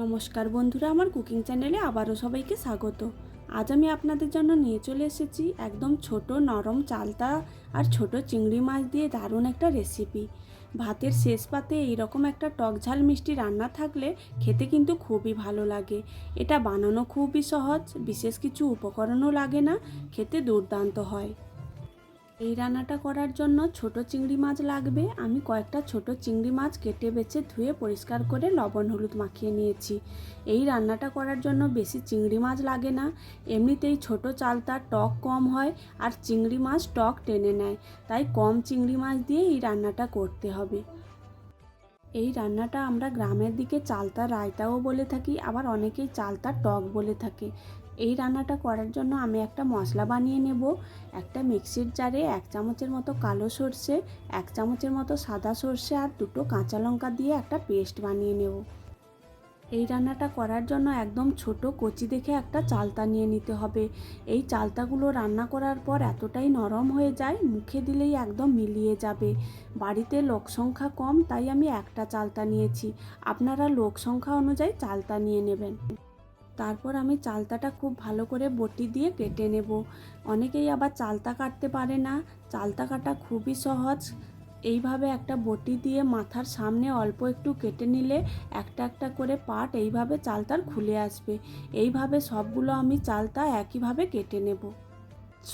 নমস্কার বন্ধুরা, আমার কুকিং চ্যানেলে আবারও সবাইকে স্বাগত। আজ আমি আপনাদের জন্য নিয়ে চলে এসেছি একদম ছোট নরম চালতা আর ছোট চিংড়ি মাছ দিয়ে দারুণ একটা রেসিপি। ভাতের শেষ পাতে এইরকম একটা টক ঝাল মিষ্টি রান্না থাকলে খেতে কিন্তু খুবই ভালো লাগে। এটা বানানো খুবই সহজ, বিশেষ কিছু উপকরণও লাগে না, খেতে দুর্দান্ত হয়। এই রান্নাটা করার জন্য ছোট চিংড়ি মাছ লাগবে। আমি কয়েকটা ছোট চিংড়ি মাছ কেটে বেছে ধুয়ে পরিষ্কার করে লবণ হলুদ মাখিয়ে নিয়েছি। এই রান্নাটা করার জন্য বেশি চিংড়ি মাছ লাগে না, এমনিতেই ছোট চালতার টক কম হয় আর চিংড়ি মাছ টক টেনে নেয়, তাই কম চিংড়ি মাছ দিয়ে এই রান্নাটা করতে হবে। এই রান্নাটা আমরা গ্রামের দিকে চালতা রায়তাও বলে থাকি, আবার অনেকেই চালতা টক বলে থাকে। এই রান্নাটা করার জন্য আমি একটা মশলা বানিয়ে নেব। একটা মিক্সির জারে 1 চামচের মতো কালো সর্ষে, 1 চামচের মতো সাদা সর্ষে আর 2টো কাঁচা লঙ্কা দিয়ে একটা পেস্ট বানিয়ে নেব। এই রান্নাটা করার জন্য একদম ছোট কচি দেখে একটা চালতা নিয়ে নিতে হবে। এই চালতাগুলো রান্না করার পর এতটাই নরম হয়ে যায়, মুখে দিলেই একদম মিলিয়ে যাবে। বাড়িতে লোক সংখ্যা কম, তাই আমি একটা চালতা নিয়েছি। আপনারা লোক সংখ্যা অনুযায়ী চালতা নিয়ে নেবেন। তারপর আমি চালতাটা খুব ভালো করে বটি দিয়ে কেটে নেব। অনেকেই আবার চালতা কাটতে পারে না, চালতা কাটা খুবই সহজ। এইভাবে একটা বটি দিয়ে মাথার সামনে অল্প একটু কেটে নিলে একটা একটা করে পার্ট এইভাবে চালতার খুলে আসবে। এইভাবে সবগুলো আমি চালতা একইভাবে কেটে নেব।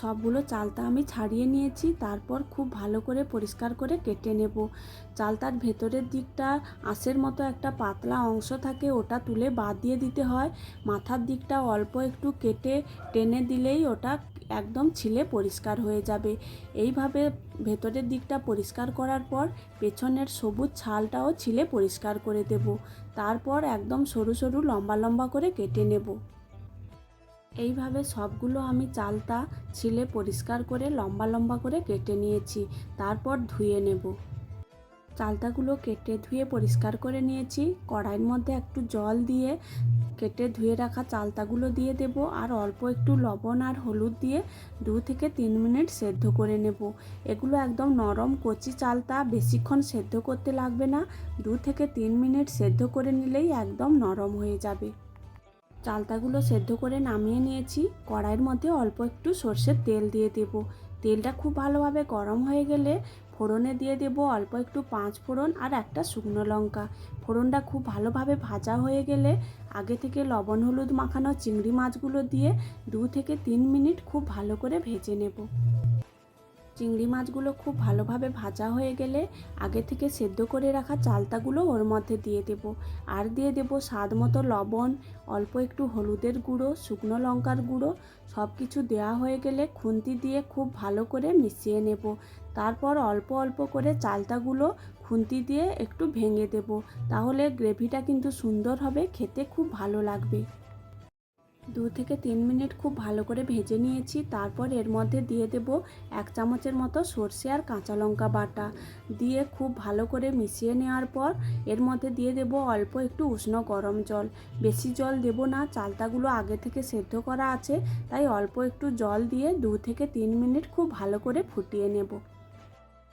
সবগুলো চালতা আমি ছাড়িয়ে নিয়েছি, তারপর খুব ভালো করে পরিষ্কার করে কেটে নেব। চালতার ভেতরের দিকটা আঁশের মতো একটা পাতলা অংশ থাকে, ওটা তুলে বাদ দিয়ে দিতে হয়। মাথার দিকটা অল্প একটু কেটে টেনে দিলেই ওটা একদম ছিলে পরিষ্কার হয়ে যাবে। এইভাবে ভেতরের দিকটা পরিষ্কার করার পর পেছনের সবুজ ছালটাও ছিলে পরিষ্কার করে দেব। তারপর একদম সরু সরু লম্বা লম্বা করে কেটে নেব। এইভাবে সবগুলো আমি চালতা ছিলে পরিষ্কার করে লম্বা লম্বা করে কেটে নিয়েছি। তারপর ধুয়ে নেব। চালতাগুলো কেটে ধুয়ে পরিষ্কার করে নিয়েছি। কড়াইয়ের মধ্যে একটু জল দিয়ে কেটে ধুয়ে রাখা চালতাগুলো দিয়ে দেব আর অল্প একটু লবণ আর হলুদ দিয়ে 2 থেকে 3 মিনিট সেদ্ধ করে নেব। এগুলো একদম নরম কচি চালতা, বেশিক্ষণ সেদ্ধ করতে লাগবে না। 2 থেকে 3 মিনিট সেদ্ধ করে নিলেই একদম নরম হয়ে যাবে। চালতাগুলো সেদ্ধ করে নামিয়ে নিয়েছি। কড়াইয়ের মধ্যে অল্প একটু সর্ষের তেল দিয়ে দেব। তেলটা খুব ভালোভাবে গরম হয়ে গেলে ফোড়নে দিয়ে দেব অল্প একটু 5 ফোড়ন আর একটা শুকনো লঙ্কা। ফোড়নটা খুব ভালোভাবে ভাজা হয়ে গেলে আগে থেকে লবণ হলুদ মাখানো চিংড়ি মাছগুলো দিয়ে 2 থেকে 3 মিনিট খুব ভালো করে ভেজে নেব। চিংড়ি মাছগুলো খুব ভালোভাবে ভাজা হয়ে গেলে আগে থেকে সেদ্ধ করে রাখা চালতাগুলো ওর মধ্যে দিয়ে দেব। আর দিয়ে দেব স্বাদ মতো লবণ, অল্প একটু হলুদের গুঁড়ো, শুকনো লঙ্কার গুঁড়ো। সব কিছু দেওয়া হয়ে গেলে খুন্তি দিয়ে খুব ভালো করে মিশিয়ে নেব। তারপর অল্প অল্প করে চালতাগুলো খুন্তি দিয়ে একটু ভেঙে দেব। তাহলে গ্রেভিটা কিন্তু সুন্দর হবে, খেতে খুব ভালো লাগবে। 2 থেকে 3 মিনিট খুব ভালো করে ভেজে নিয়েছি। তারপর এর মধ্যে দিয়ে দেব 1 চামচের মতো সর্ষে আর কাঁচা লঙ্কা বাটা দিয়ে খুব ভালো করে মিশিয়ে নেওয়ার পর এর মধ্যে দিয়ে দেব অল্প একটু উষ্ণ গরম জল। বেশি জল দেব না, চালতাগুলো আগে থেকে সেদ্ধ করা আছে, তাই অল্প একটু জল দিয়ে 2 থেকে 3 মিনিট খুব ভালো করে ফুটিয়ে নেব।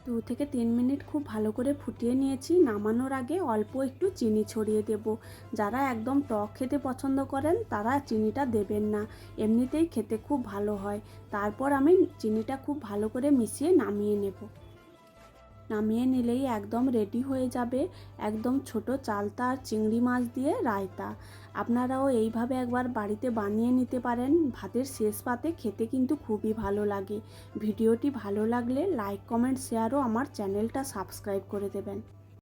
2 থেকে 3 মিনিট খুব ভালো করে ফুটিয়ে নিয়েছি। নামানোর আগে অল্প একটু চিনি ছড়িয়ে দেব। যারা একদম টক খেতে পছন্দ করেন তারা চিনিটা দেবেন না, এমনিতেই খেতে খুব ভালো হয়। তারপর আমি চিনিটা খুব ভালো করে মিশিয়ে নামিয়ে নেব। নামিয়ে নিলেই একদম রেডি হয়ে যাবে একদম ছোট চালতা আর চিংড়ি মাছ দিয়ে রায়তা। আপনারাও এইভাবে একবার বাড়িতে বানিয়ে নিতে পারেন। ভাতের শেষ পাতে খেতে কিন্তু খুবই ভালো লাগে। ভিডিওটি ভালো লাগলে লাইক কমেন্ট শেয়ার ও আমার চ্যানেলটা সাবস্ক্রাইব করে দেবেন।